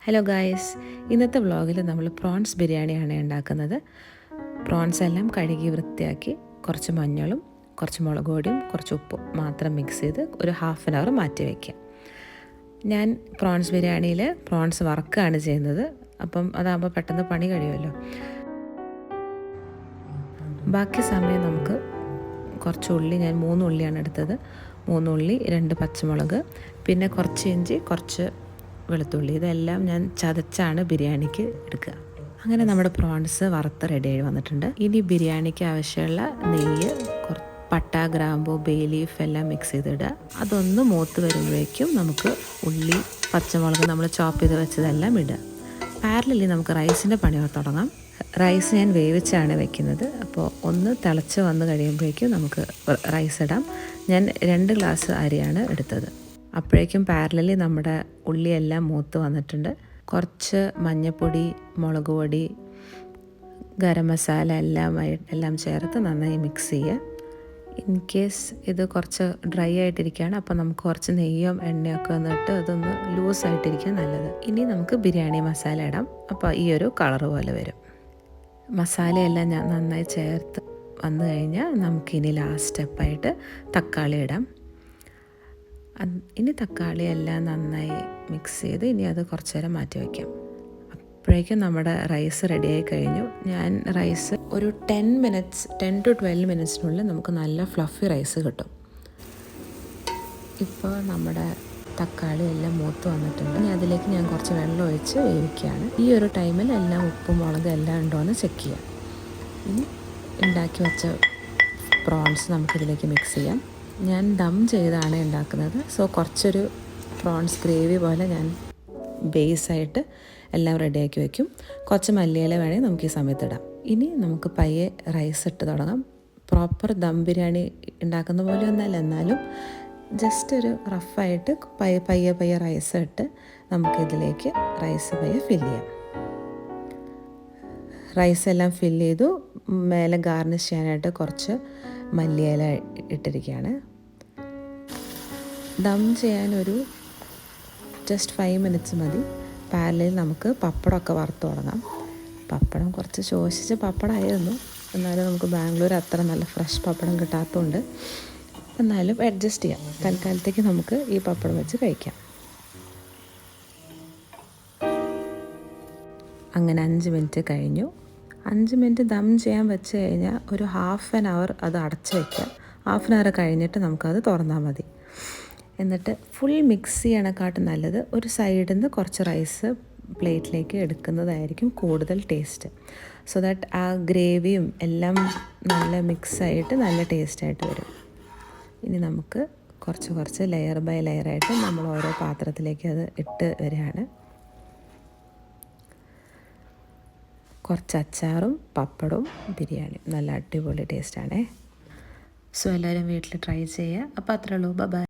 Hello guys, ഇന്നത്തെ വ്ളോഗിൽ നമ്മൾ പ്രോൺസ് ബിരിയാണിയാണ് ഉണ്ടാക്കുന്നത്. പ്രോൺസ് എല്ലാം കഴുകി വൃത്തിയാക്കി കുറച്ച് മഞ്ഞളും കുറച്ച് മുളക് പൊടിയും കുറച്ച് ഉപ്പും മാത്രം മിക്സ് ചെയ്ത് ഒരു ഹാഫ് ആൻ അവർ മാറ്റി വയ്ക്കാം. ഞാൻ പ്രോൺസ് ബിരിയാണിയിൽ പ്രോൺസ് വറക്കുകയാണ് ചെയ്യുന്നത്. അപ്പം അതാകുമ്പോൾ പെട്ടെന്ന് പണി കഴിയുമല്ലോ. ബാക്കി സമയം നമുക്ക് കുറച്ച് ഉള്ളി, ഞാൻ 3 ഉള്ളിയാണ് എടുത്തത്. 3 ഉള്ളി, 2 പച്ചമുളക്, പിന്നെ കുറച്ച് ഇഞ്ചി, കുറച്ച് വെളുത്തുള്ളി, ഇതെല്ലാം ഞാൻ ചതച്ചാണ് ബിരിയാണിക്ക് എടുക്കുക. അങ്ങനെ നമ്മുടെ പ്രോൺസ് വറുത്ത് റെഡിയായി വന്നിട്ടുണ്ട്. ഇനി ബിരിയാണിക്ക് ആവശ്യമുള്ള നെയ്യ്, പട്ട, ഗ്രാമ്പൂ, ബേ ലീഫ് എല്ലാം മിക്സ് ചെയ്തിടുക. അതൊന്ന് മൂത്ത് വരുമ്പോഴേക്കും നമുക്ക് ഉള്ളി, പച്ചമുളക് നമ്മൾ ചോപ്പ് ചെയ്ത് വെച്ചതെല്ലാം ഇടുക. പാരലലി നമുക്ക് റൈസിൻ്റെ പണി തുടങ്ങാം. റൈസ് ഞാൻ വേവിച്ചാണ് വെക്കുന്നത്. അപ്പോൾ ഒന്ന് തിളച്ച് വന്ന് കഴിയുമ്പോഴേക്കും നമുക്ക് റൈസ് ഇടാം. ഞാൻ 2 ഗ്ലാസ് അരിയാണ് എടുത്തത്. അപ്പോഴേക്കും പാരലലി നമ്മുടെ ഉള്ളിയെല്ലാം മൂത്ത് വന്നിട്ടുണ്ട്. കുറച്ച് മഞ്ഞൾപ്പൊടി, മുളക് പൊടി, ഗരം മസാല എല്ലാം ചേർത്ത് നന്നായി മിക്സ് ചെയ്യുക. ഇൻ കേസ് ഇത് കുറച്ച് ഡ്രൈ ആയിട്ടിരിക്കുകയാണ്, അപ്പോൾ നമുക്ക് കുറച്ച് നെയ്യും എണ്ണയൊക്കെ വന്നിട്ട് അതൊന്ന് ലൂസായിട്ടിരിക്കുക നല്ലത്. ഇനി നമുക്ക് ബിരിയാണി മസാല ഇടാം. അപ്പോൾ ഈ ഒരു കളർ പോലെ വരും. മസാലയെല്ലാം ഞാൻ നന്നായി ചേർത്ത് വന്നു കഴിഞ്ഞാൽ നമുക്കിനി ലാസ്റ്റ് സ്റ്റെപ്പായിട്ട് തക്കാളി ഇടാം. ഇനി തക്കാളി എല്ലാം നന്നായി മിക്സ് ചെയ്ത് ഇനി അത് കുറച്ച് നേരം മാറ്റി വയ്ക്കാം. അപ്പോഴേക്കും നമ്മുടെ റൈസ് റെഡിയായി കഴിഞ്ഞു. ഞാൻ റൈസ് ഒരു 10 to 12 മിനിറ്റ്സിനുള്ളിൽ നമുക്ക് നല്ല ഫ്ലഫി റൈസ് കിട്ടും. ഇപ്പോൾ നമ്മുടെ തക്കാളി എല്ലാം മൂത്ത് വന്നിട്ടുണ്ട്. ഇനി അതിലേക്ക് ഞാൻ കുറച്ച് വെള്ളം ഒഴിച്ച് വേവിക്കുകയാണ്. ഈ ഒരു ടൈമിൽ എല്ലാം ഉപ്പും മുളകും എല്ലാം ഉണ്ടോ എന്ന് ചെക്ക് ചെയ്യാം. ഇനി ഉണ്ടാക്കി വെച്ച പ്രോൺസ് നമുക്കിതിലേക്ക് മിക്സ് ചെയ്യാം. ഞാൻ ദം ചെയ്താണ് ഉണ്ടാക്കുന്നത്. സോ കുറച്ചൊരു പ്രോൺസ് ഗ്രേവി പോലെ ഞാൻ ബേസായിട്ട് എല്ലാം റെഡിയാക്കി വയ്ക്കും. കുറച്ച് മല്ലിയില വേണമെങ്കിൽ നമുക്ക് ഈ സമയത്ത് ഇടാം. ഇനി നമുക്ക് പയ്യെ റൈസ് ഇട്ട് തുടങ്ങാം. പ്രോപ്പർ ദം ബിരിയാണി ഉണ്ടാക്കുന്ന പോലെ ഒന്നല്ല, എന്നാലും ജസ്റ്റ് ഒരു റഫായിട്ട് പയ്യെ റൈസ് ഇട്ട് നമുക്കിതിലേക്ക് റൈസ് പയ്യെ ഫില്ല് ചെയ്യാം. റൈസ് എല്ലാം ഫില്ല് ചെയ്തു. മേലെ ഗാർണിഷ് ചെയ്യാനായിട്ട് കുറച്ച് മല്ലിയില ഇട്ടിരിക്കുകയാണ്. ദം ചെയ്യാനൊരു ജസ്റ്റ് 5 മിനിറ്റ്സ് മതി. പാരലൽ നമുക്ക് പപ്പടമൊക്കെ വറുത്ത് തുടങ്ങാം. പപ്പടം കുറച്ച് ശോഷിച്ച പപ്പടമായിരുന്നു, എന്നാലും നമുക്ക് ബാംഗ്ലൂർ അത്ര നല്ല ഫ്രഷ് പപ്പടം കിട്ടാത്തതുകൊണ്ട് എന്നാലും അഡ്ജസ്റ്റ് ചെയ്യാം. തൽക്കാലത്തേക്ക് നമുക്ക് ഈ പപ്പടം വെച്ച് കഴിക്കാം. അങ്ങനെ 5 മിനിറ്റ് കഴിഞ്ഞു. 5 മിനിറ്റ് ദം ചെയ്യാൻ വെച്ച് കഴിഞ്ഞാൽ ഒരു ഹാഫ് ആൻ അവർ അത് അടച്ച് വയ്ക്കുക. ഹാഫ് ആൻ അവർ കഴിഞ്ഞിട്ട് നമുക്കത് തുറന്നാൽ മതി. എന്നിട്ട് ഫുൾ മിക്സ് ചെയ്യണക്കാട്ടും നല്ലത് ഒരു സൈഡിൽ നിന്ന് കുറച്ച് റൈസ് പ്ലേറ്റിലേക്ക് എടുക്കുന്നതായിരിക്കും കൂടുതൽ ടേസ്റ്റ്. സോ ദാറ്റ് ആ ഗ്രേവിയും എല്ലാം നല്ല മിക്സായിട്ട് നല്ല ടേസ്റ്റായിട്ട് വരും. ഇനി നമുക്ക് കുറച്ച് ലെയർ ബൈ ലെയറായിട്ട് നമ്മൾ ഓരോ പാത്രത്തിലേക്ക് അത് ഇട്ട് വരികയാണ്. കുറച്ച് അച്ചാറും പപ്പടവും ബിരിയാണിയും നല്ല അടിപൊളി ടേസ്റ്റാണേ. സോ എല്ലാവരും വീട്ടിൽ ട്രൈ ചെയ്യുക. അപ്പോൾ അത്രേ ഉള്ളൂ. ബൈ.